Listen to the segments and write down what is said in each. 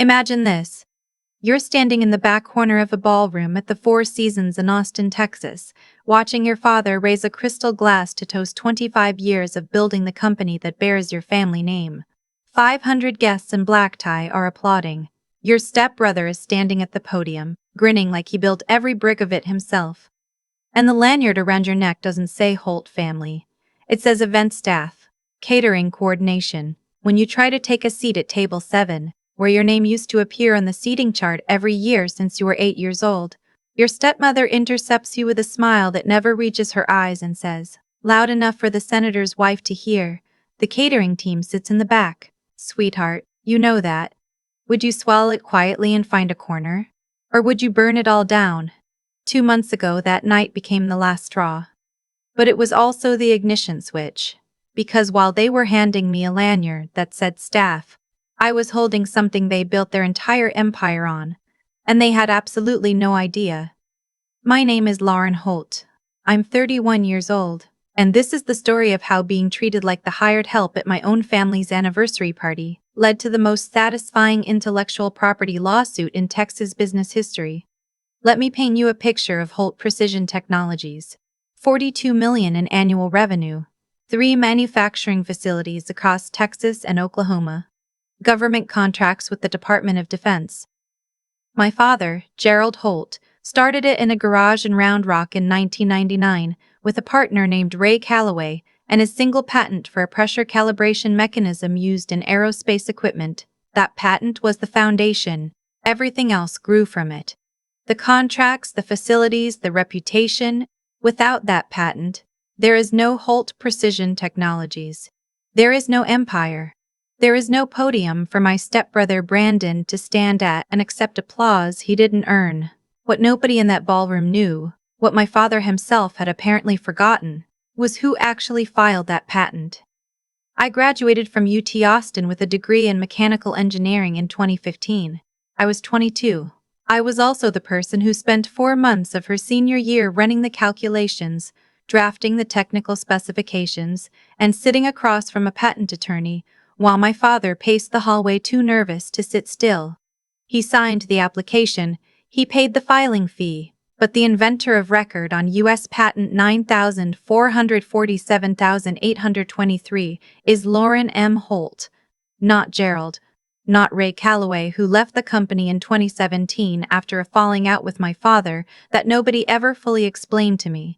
Imagine this. You're standing in the back corner of a ballroom at the Four Seasons in Austin, Texas, watching your father raise a crystal glass to toast 25 years of building the company that bears your family name. 500 guests in black tie are applauding. Your stepbrother is standing at the podium, grinning like he built every brick of it himself. And the lanyard around your neck doesn't say Holt family. It says event staff, catering coordination. When you try to take a seat at table 7, where your name used to appear on the seating chart every year since you were 8 years old, your stepmother intercepts you with a smile that never reaches her eyes and says, loud enough for the senator's wife to hear, the catering team sits in the back. Sweetheart, you know that. Would you swallow it quietly and find a corner? Or would you burn it all down? 2 months ago, that night became the last straw. But it was also the ignition switch. Because while they were handing me a lanyard that said staff, I was holding something they built their entire empire on. And they had absolutely no idea. My name is Lauren Holt. I'm 31 years old. And this is the story of how being treated like the hired help at my own family's anniversary party led to the most satisfying intellectual property lawsuit in Texas business history. Let me paint you a picture of Holt Precision Technologies. $42 million in annual revenue. 3 manufacturing facilities across Texas and Oklahoma. Government contracts with the Department of Defense. My father, Gerald Holt, started it in a garage in Round Rock in 1999 with a partner named Ray Calloway and a single patent for a pressure calibration mechanism used in aerospace equipment. That patent was the foundation. Everything else grew from it. The contracts, the facilities, the reputation. Without that patent, there is no Holt Precision Technologies. There is no empire. There is no podium for my stepbrother Brandon to stand at and accept applause he didn't earn. What nobody in that ballroom knew, what my father himself had apparently forgotten, was who actually filed that patent. I graduated from UT Austin with a degree in mechanical engineering in 2015. I was 22. I was also the person who spent 4 months of her senior year running the calculations, drafting the technical specifications, and sitting across from a patent attorney, while my father paced the hallway too nervous to sit still. He signed the application, he paid the filing fee, but the inventor of record on U.S. Patent 947823 is Lauren M. Holt, not Gerald. Not Ray Calloway, who left the company in 2017 after a falling out with my father that nobody ever fully explained to me.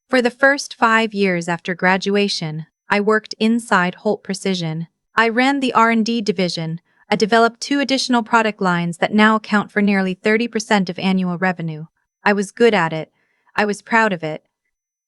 For the first 5 years after graduation, I worked inside Holt Precision. I ran the R&D division. I developed 2 additional product lines that now account for nearly 30% of annual revenue. I was good at it. I was proud of it.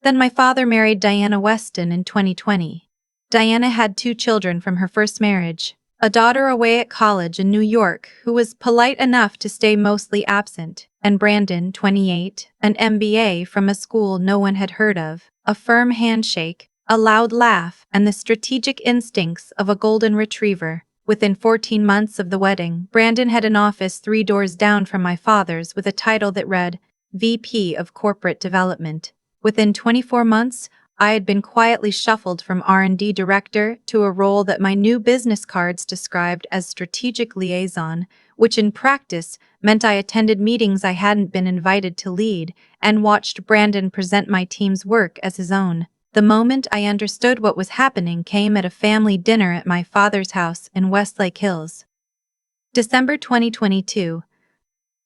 Then my father married Diana Weston in 2020. Diana had 2 children from her first marriage. A daughter away at college in New York who was polite enough to stay mostly absent, and Brandon, 28, an MBA from a school no one had heard of, a firm handshake, a loud laugh, and the strategic instincts of a golden retriever. Within 14 months of the wedding, Brandon had an office 3 doors down from my father's with a title that read, VP of Corporate Development. Within 24 months, I had been quietly shuffled from R&D director to a role that my new business cards described as strategic liaison, which in practice meant I attended meetings I hadn't been invited to lead and watched Brandon present my team's work as his own. The moment I understood what was happening came at a family dinner at my father's house in Westlake Hills. December 2022.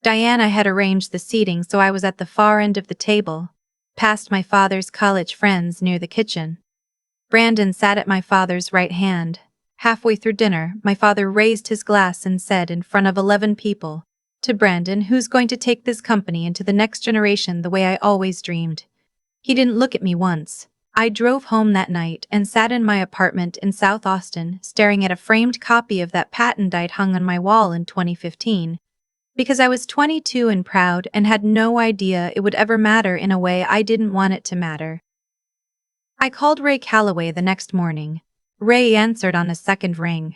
Diana had arranged the seating so I was at the far end of the table, past my father's college friends near the kitchen. Brandon sat at my father's right hand. Halfway through dinner, my father raised his glass and said in front of 11 people, "To Brandon, who's going to take this company into the next generation the way I always dreamed." He didn't look at me once. I drove home that night and sat in my apartment in South Austin, staring at a framed copy of that patent I'd hung on my wall in 2015. Because I was 22 and proud and had no idea it would ever matter in a way I didn't want it to matter. I called Ray Calloway the next morning. Ray answered on a second ring.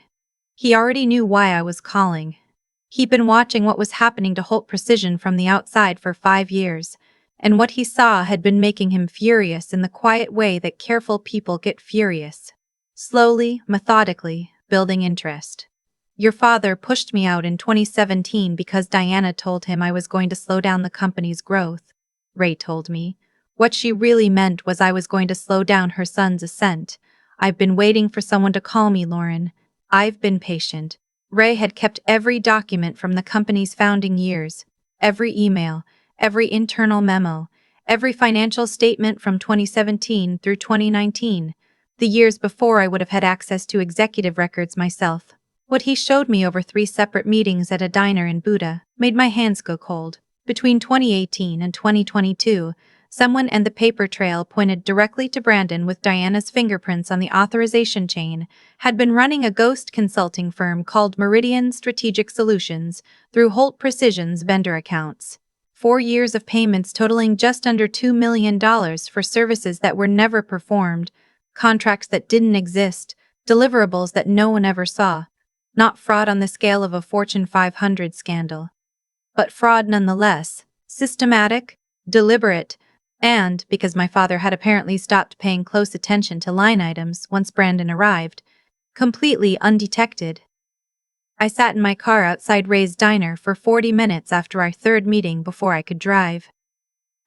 He already knew why I was calling. He'd been watching what was happening to Holt Precision from the outside for 5 years, and what he saw had been making him furious in the quiet way that careful people get furious. Slowly, methodically, building interest. Your father pushed me out in 2017 because Diana told him I was going to slow down the company's growth, Ray told me. What she really meant was I was going to slow down her son's ascent. I've been waiting for someone to call me, Lauren. I've been patient. Ray had kept every document from the company's founding years, every email, every internal memo, every financial statement from 2017 through 2019, the years before I would have had access to executive records myself. What he showed me over 3 separate meetings at a diner in Buda made my hands go cold. Between 2018 and 2022, someone and the paper trail pointed directly to Brandon with Diana's fingerprints on the authorization chain had been running a ghost consulting firm called Meridian Strategic Solutions through Holt Precision's vendor accounts. 4 years of payments totaling just under $2 million for services that were never performed, contracts that didn't exist, deliverables that no one ever saw. Not fraud on the scale of a Fortune 500 scandal, but fraud nonetheless, systematic, deliberate, and, because my father had apparently stopped paying close attention to line items once Brandon arrived, completely undetected. I sat in my car outside Ray's diner for 40 minutes after our 3rd meeting before I could drive.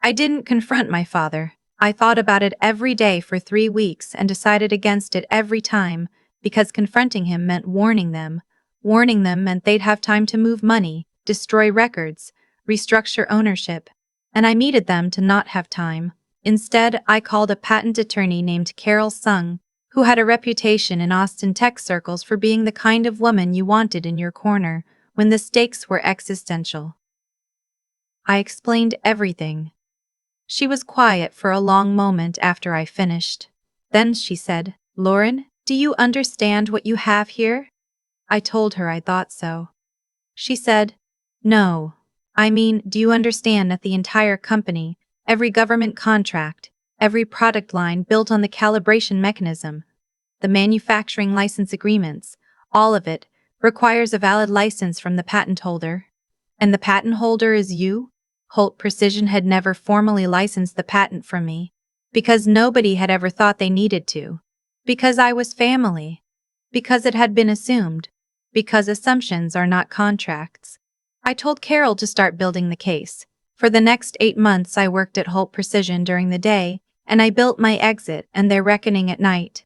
I didn't confront my father. I thought about it every day for 3 weeks and decided against it every time, because confronting him meant warning them. Warning them meant they'd have time to move money, destroy records, restructure ownership, and I needed them to not have time. Instead, I called a patent attorney named Carol Sung, who had a reputation in Austin tech circles for being the kind of woman you wanted in your corner when the stakes were existential. I explained everything. She was quiet for a long moment after I finished. Then she said, "Lauren, do you understand what you have here?" I told her I thought so. She said, "No. I mean, do you understand that the entire company, every government contract, every product line built on the calibration mechanism, the manufacturing license agreements, all of it, requires a valid license from the patent holder? And the patent holder is you?" Holt Precision had never formally licensed the patent from me, because nobody had ever thought they needed to. Because I was family. Because it had been assumed. Because assumptions are not contracts. I told Carol to start building the case. For the next 8 months I worked at Holt Precision during the day, and I built my exit and their reckoning at night.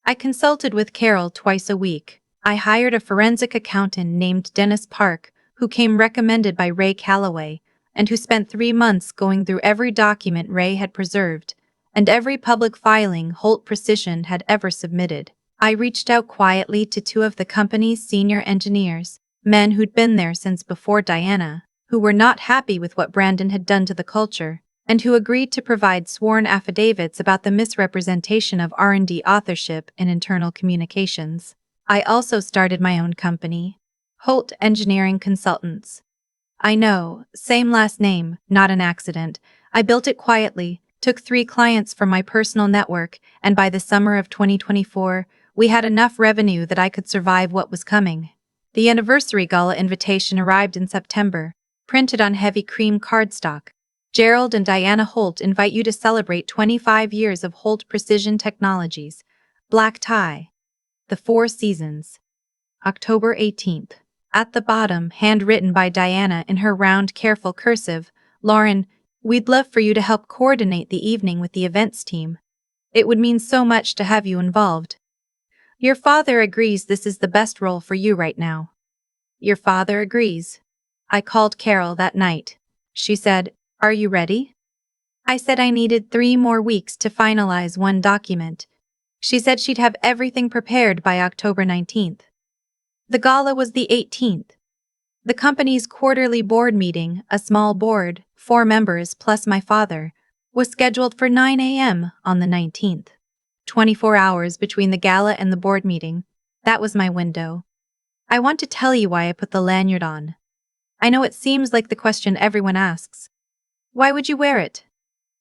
I consulted with Carol twice a week. I hired a forensic accountant named Dennis Park, who came recommended by Ray Calloway, and who spent 3 months going through every document Ray had preserved, and every public filing Holt Precision had ever submitted. I reached out quietly to 2 of the company's senior engineers, men who'd been there since before Diana, who were not happy with what Brandon had done to the culture, and who agreed to provide sworn affidavits about the misrepresentation of R&D authorship in internal communications. I also started my own company, Holt Engineering Consultants. I know, same last name, not an accident. I built it quietly, took 3 clients from my personal network, and by the summer of 2024, we had enough revenue that I could survive what was coming. The anniversary gala invitation arrived in September, printed on heavy cream cardstock. "Gerald and Diana Holt invite you to celebrate 25 years of Holt Precision Technologies. Black tie. The 4 Seasons. October 18th. At the bottom, handwritten by Diana in her round, careful cursive, "Lauren, we'd love for you to help coordinate the evening with the events team. It would mean so much to have you involved. Your father agrees this is the best role for you right now." Your father agrees. I called Carol that night. She said, "Are you ready?" I said I needed 3 more weeks to finalize one document. She said she'd have everything prepared by October 19th. The gala was the 18th. The company's quarterly board meeting, a small board, 4 members plus my father, was scheduled for 9 a.m. on the 19th. 24 hours between the gala and the board meeting. That was my window. I want to tell you why I put the lanyard on. I know it seems like the question everyone asks. Why would you wear it?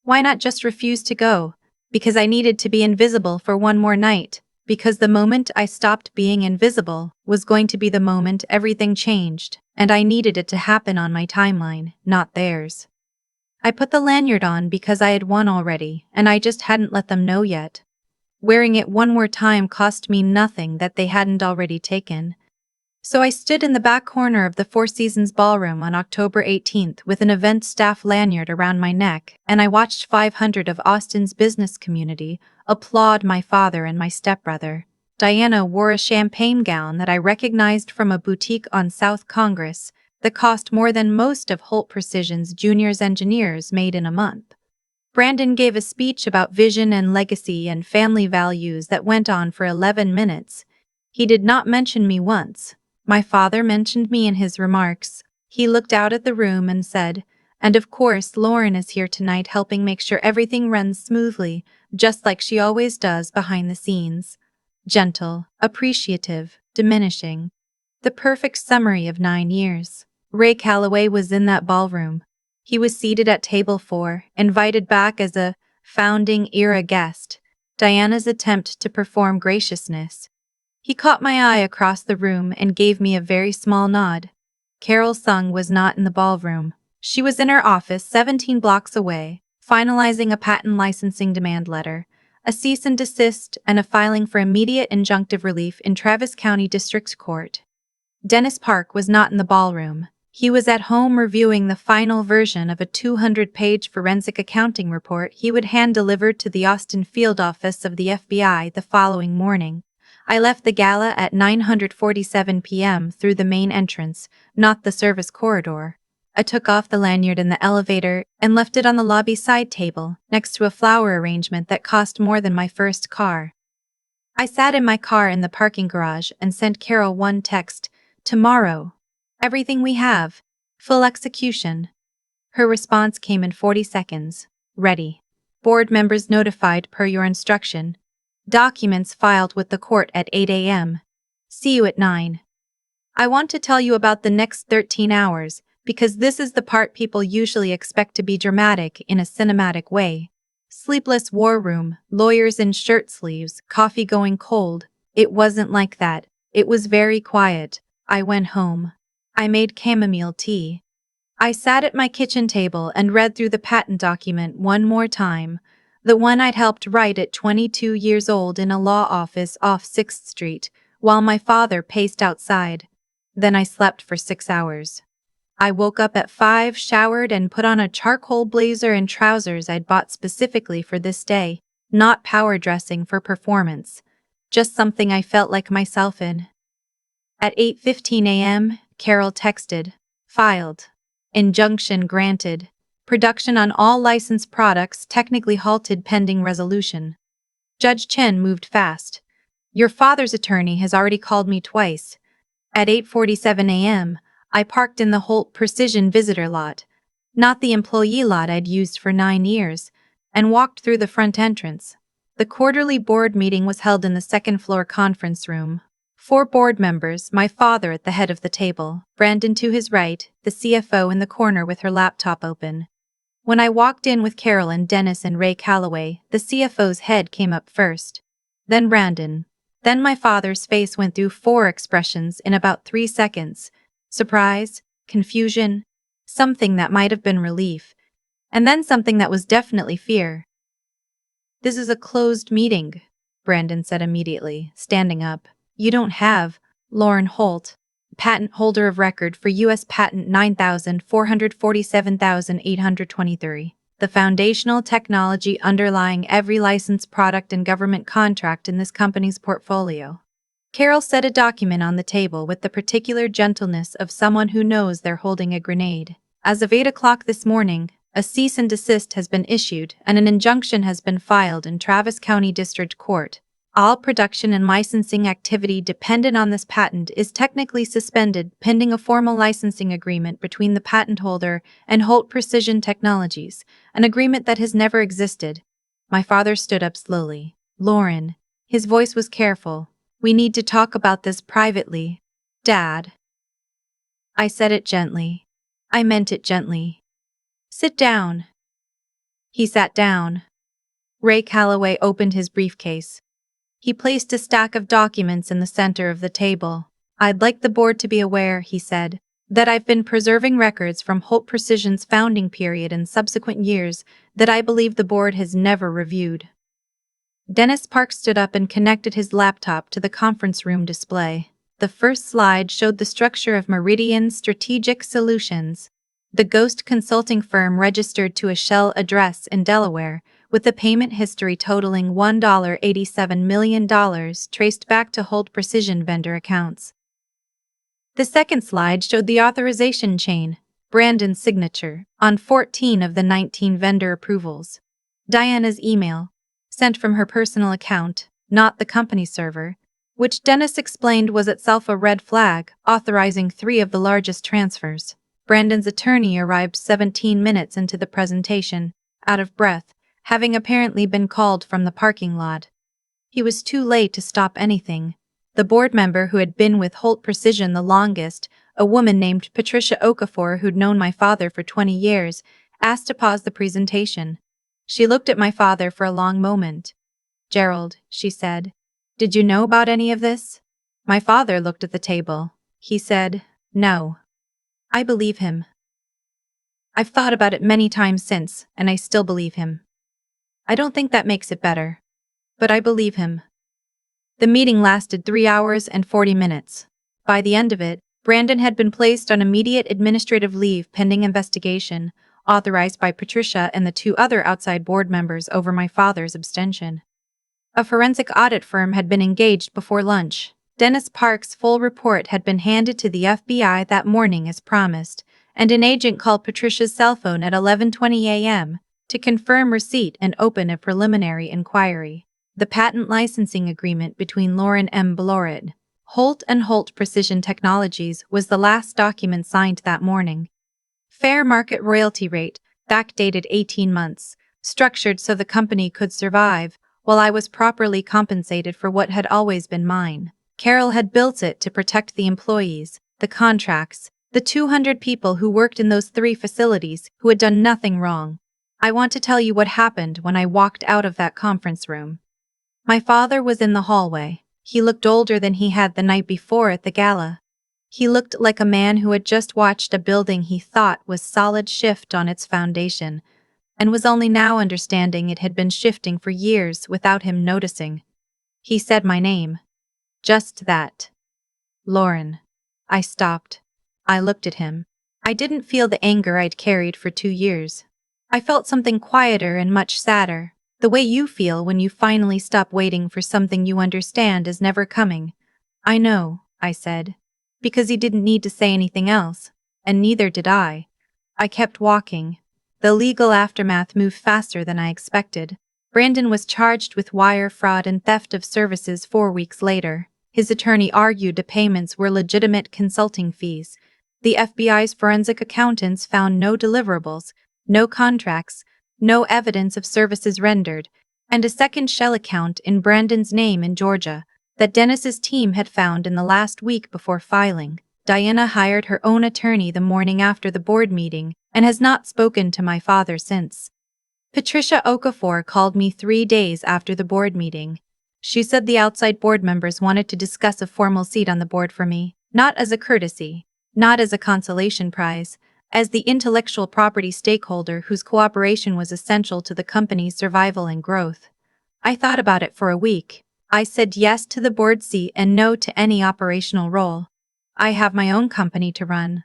Why not just refuse to go? Because I needed to be invisible for one more night. Because the moment I stopped being invisible was going to be the moment everything changed, and I needed it to happen on my timeline, not theirs. I put the lanyard on because I had won already, and I just hadn't let them know yet. Wearing it one more time cost me nothing that they hadn't already taken. So I stood in the back corner of the Four Seasons Ballroom on October 18th with an event staff lanyard around my neck, and I watched 500 of Austin's business community applaud my father and my stepbrother. Diana wore a champagne gown that I recognized from a boutique on South Congress that cost more than most of Holt Precision's juniors engineers made in a month. Brandon gave a speech about vision and legacy and family values that went on for 11 minutes. He did not mention me once. My father mentioned me in his remarks. He looked out at the room and said, "And of course Lauren is here tonight helping make sure everything runs smoothly, just like she always does behind the scenes." Gentle, appreciative, diminishing. The perfect summary of 9 years. Ray Calloway was in that ballroom. He was seated at table 4, invited back as a founding-era guest. Diana's attempt to perform graciousness. He caught my eye across the room and gave me a very small nod. Carol Sung was not in the ballroom. She was in her office 17 blocks away, finalizing a patent licensing demand letter, a cease and desist, and a filing for immediate injunctive relief in Travis County District Court. Dennis Park was not in the ballroom. He was at home reviewing the final version of a 200-page forensic accounting report he would hand-deliver to the Austin field office of the FBI the following morning. I left the gala at 9:47 p.m. through the main entrance, not the service corridor. I took off the lanyard in the elevator and left it on the lobby side table, next to a flower arrangement that cost more than my first car. I sat in my car in the parking garage and sent Carol one text, "Tomorrow. Everything we have. Full execution." Her response came in 40 seconds. "Ready. Board members notified per your instruction. Documents filed with the court at 8 a.m. See you at 9. I want to tell you about the next 13 hours, because this is the part people usually expect to be dramatic in a cinematic way. Sleepless war room, lawyers in shirt sleeves, coffee going cold. It wasn't like that. It was very quiet. I went home. I made chamomile tea. I sat at my kitchen table and read through the patent document one more time, the one I'd helped write at 22 years old in a law office off 6th Street, while my father paced outside. Then I slept for 6 hours. I woke up at 5, showered, and put on a charcoal blazer and trousers I'd bought specifically for this day, not power dressing for performance, just something I felt like myself in. At 8:15 a.m., Carol texted, "Filed. Injunction granted. Production on all licensed products technically halted pending resolution." Judge Chen moved fast. "Your father's attorney has already called me twice." At 8:47 a.m., I parked in the Holt Precision visitor lot, not the employee lot I'd used for 9 years, and walked through the front entrance. The quarterly board meeting was held in the second-floor conference room. 4 board members, my father at the head of the table, Brandon to his right, the CFO in the corner with her laptop open. When I walked in with Carol and Dennis and Ray Calloway, the CFO's head came up first. Then Brandon. Then my father's face went through 4 expressions in about 3 seconds. Surprise, confusion, something that might have been relief, and then something that was definitely fear. "This is a closed meeting," Brandon said immediately, standing up. "You don't have Lauren Holt, patent holder of record for U.S. Patent 947823, the foundational technology underlying every licensed product and government contract in this company's portfolio." Carol set a document on the table with the particular gentleness of someone who knows they're holding a grenade. "As of 8 o'clock this morning, a cease and desist has been issued and an injunction has been filed in Travis County District Court. All production and licensing activity dependent on this patent is technically suspended pending a formal licensing agreement between the patent holder and Holt Precision Technologies, an agreement that has never existed." My father stood up slowly. "Lauren." His voice was careful. "We need to talk about this privately, Dad." I said it gently. I meant it gently. "Sit down." He sat down. Ray Calloway opened his briefcase. He placed a stack of documents in the center of the table. "I'd like the board to be aware," he said, "that I've been preserving records from Holt Precision's founding period and subsequent years that I believe the board has never reviewed." Dennis Park stood up and connected his laptop to the conference room display. The The first slide showed the structure of Meridian Strategic Solutions, the ghost consulting firm registered to a shell address in Delaware, with the payment history totaling $1.87 million traced back to Holt Precision vendor accounts. The second slide showed the authorization chain, Brandon's signature, on 14 of the 19 vendor approvals. Diana's email, sent from her personal account, not the company server, which Dennis explained was itself a red flag, authorizing 3 of the largest transfers. Brandon's attorney arrived 17 minutes into the presentation, out of breath, having apparently been called from the parking lot. He was too late to stop anything. The board member who had been with Holt Precision the longest, a woman named Patricia Okafor who'd known my father for 20 years, asked to pause the presentation. She looked at my father for a long moment. "Gerald," she said, "did you know about any of this?" My father looked at the table. He said, "No. I believe him. I've thought about it many times since, and I still believe him. I don't think that makes it better. But I believe him." The meeting lasted 3 hours and 40 minutes. By the end of it, Brandon had been placed on immediate administrative leave pending investigation, authorized by Patricia and the 2 other outside board members over my father's abstention. A forensic audit firm had been engaged before lunch. Dennis Park's full report had been handed to the FBI that morning as promised, and an agent called Patricia's cell phone at 11:20 a.m. to confirm receipt and open a preliminary inquiry. The patent licensing agreement between Lauren M. Blorid, Holt and Holt Precision Technologies was the last document signed that morning. Fair market royalty rate, backdated 18 months, structured so the company could survive, while I was properly compensated for what had always been mine. Carol had built it to protect the employees, the contracts, the 200 people who worked in those 3 facilities who had done nothing wrong. I want to tell you what happened when I walked out of that conference room. My father was in the hallway. He looked older than he had the night before at the gala. He looked like a man who had just watched a building he thought was solid shift on its foundation, and was only now understanding it had been shifting for years without him noticing. He said my name. Just that. "Lauren." I stopped. I looked at him. I didn't feel the anger I'd carried for 2 years. I felt something quieter and much sadder, the way you feel when you finally stop waiting for something you understand is never coming. "I know," I said, because he didn't need to say anything else, and neither did I. I kept walking. The legal aftermath moved faster than I expected. Brandon was charged with wire fraud and theft of services 4 weeks later. His attorney argued the payments were legitimate consulting fees. The FBI's forensic accountants found no deliverables, no contracts, no evidence of services rendered, and a second shell account in Brandon's name in Georgia that Dennis's team had found in the last week before filing. Diana hired her own attorney the morning after the board meeting and has not spoken to my father since. Patricia Okafor called me 3 days after the board meeting. She said the outside board members wanted to discuss a formal seat on the board for me, not as a courtesy, not as a consolation prize, as the intellectual property stakeholder whose cooperation was essential to the company's survival and growth. I thought about it for a week. I said yes to the board seat and no to any operational role. I have my own company to run.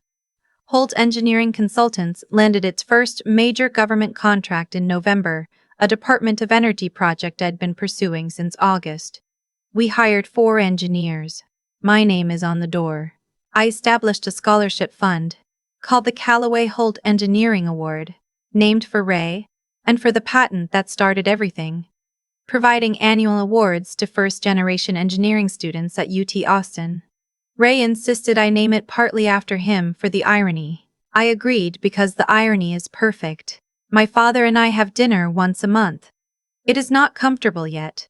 Holt Engineering Consultants landed its first major government contract in November, a Department of Energy project I'd been pursuing since August. We hired 4 engineers. My name is on the door. I established a scholarship fund, called the Callaway Holt Engineering Award, named for Ray, and for the patent that started everything, providing annual awards to first-generation engineering students at UT Austin. Ray insisted I name it partly after him for the irony. I agreed because the irony is perfect. My father and I have dinner once a month. It is not comfortable yet.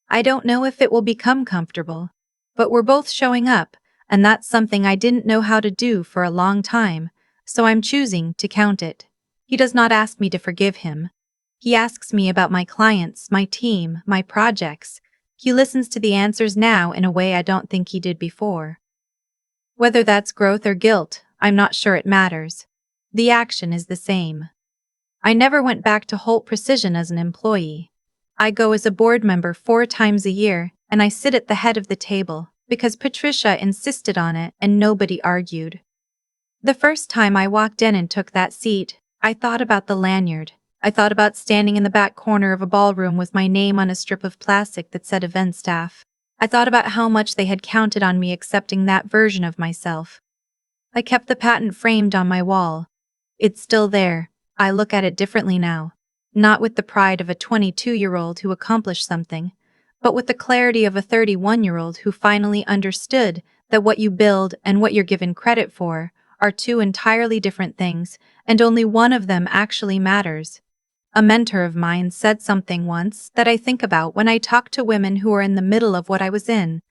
I don't know if it will become comfortable, but we're both showing up, and that's something I didn't know how to do for a long time, so I'm choosing to count it. He does not ask me to forgive him. He asks me about my clients, my team, my projects. He listens to the answers now in a way I don't think he did before. Whether that's growth or guilt, I'm not sure it matters. The action is the same. I never went back to Holt Precision as an employee. I go as a board member 4 times a year, and I sit at the head of the table, because Patricia insisted on it and nobody argued. The first time I walked in and took that seat, I thought about the lanyard. I thought about standing in the back corner of a ballroom with my name on a strip of plastic that said event staff. I thought about how much they had counted on me accepting that version of myself. I kept the patent framed on my wall. It's still there. I look at it differently now. Not with the pride of a 22-year-old who accomplished something, but with the clarity of a 31-year-old who finally understood that what you build and what you're given credit for are two entirely different things, and only one of them actually matters. A mentor of mine said something once that I think about when I talk to women who are in the middle of what I was in.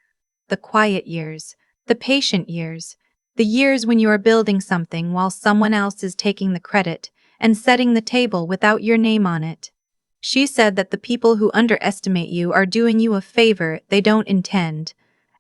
The quiet years, the patient years, the years when you are building something while someone else is taking the credit and setting the table without your name on it. She said that the people who underestimate you are doing you a favor they don't intend.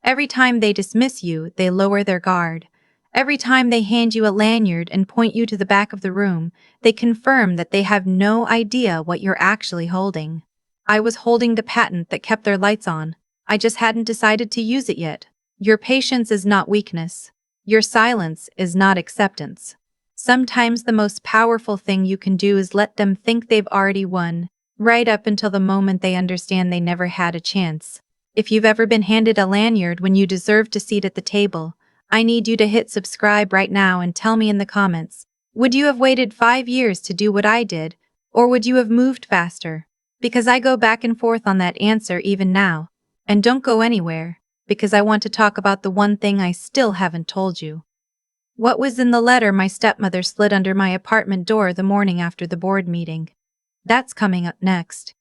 Every time they dismiss you, they lower their guard. Every time they hand you a lanyard and point you to the back of the room, they confirm that they have no idea what you're actually holding. I was holding the patent that kept their lights on. I just hadn't decided to use it yet. Your patience is not weakness. Your silence is not acceptance. Sometimes the most powerful thing you can do is let them think they've already won, right up until the moment they understand they never had a chance. If you've ever been handed a lanyard when you deserved a seat at the table, I need you to hit subscribe right now and tell me in the comments, would you have waited 5 years to do what I did, or would you have moved faster? Because I go back and forth on that answer even now. And don't go anywhere, because I want to talk about the one thing I still haven't told you. What was in the letter my stepmother slid under my apartment door the morning after the board meeting? That's coming up next.